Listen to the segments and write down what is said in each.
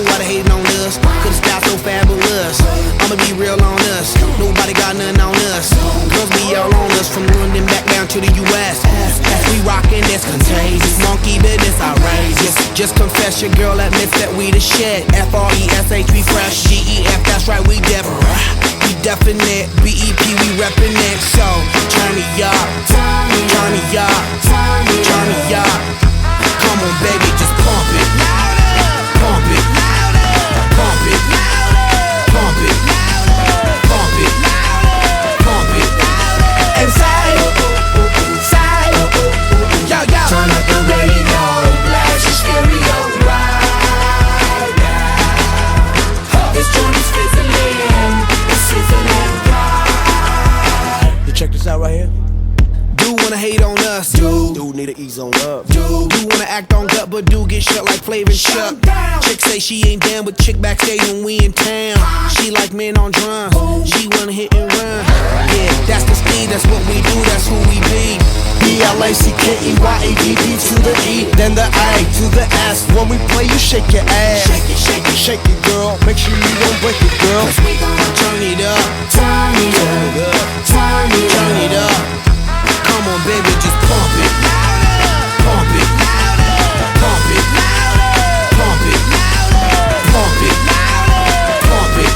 why they hating on us, cause the style so fabulous. I'ma be real on us, nobody got nothing on us. Girls be all on us, from London back down to the US. As we rockin', that's contagious. Monkey business outrageous. Just confess your girl admits that we the shit. F-R-E-S-H, we fresh. G-E-F, that's right, we definite. B-E-P, we reppin' it. So, turn me up, turn me up, turn me up. Come on, baby, just pump it. Pump it. Pump it. Pump it. Pump it. Pump it. And say, yo, yo. Turn up the radio, blast your stereo right now. This joint is fizzling, it's sizzling right. You check this out right here. Do wanna hate on us, Dude need to ease on up. do wanna act on gut, but do get shut like Flavor and Chuck. Chick say she ain't down, but chick backstage when we in town. She like men on drums, she wanna hit and run. Yeah, that's the speed, that's what we do, that's who we be. B-L-A-C-K-E-Y-A-D-D to the E, then the A to the S. When we play, you shake your ass. Shake it, girl. Make sure you don't break it, girl. Cause we gon' Turn it up, turn it up, turn it turn it up. Come on, baby, just pump it. Pump it. Pump it. Pump it. Pump it. Pump it.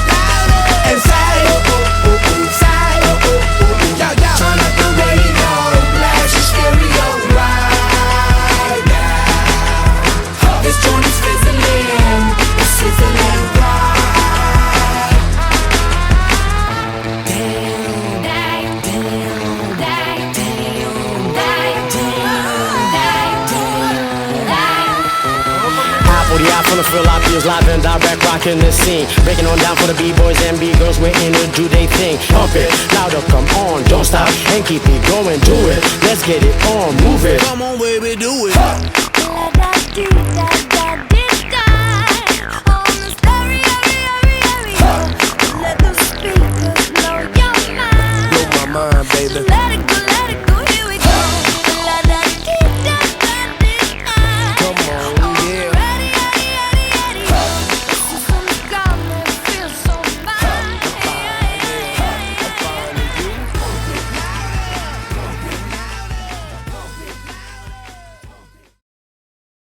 And say, yo, yo. Turn up the radio, blast your stereo right now. This joint is fizzling, it's sizzling right. I from the Philippines, live and direct, rocking the scene. Breaking on down for the B-boys and B-girls, we're in to do they thing. Pump it, louder, come on, don't stop, and keep it going, do it. Let's get it on, move it. Come on, baby, do it. Da da do da da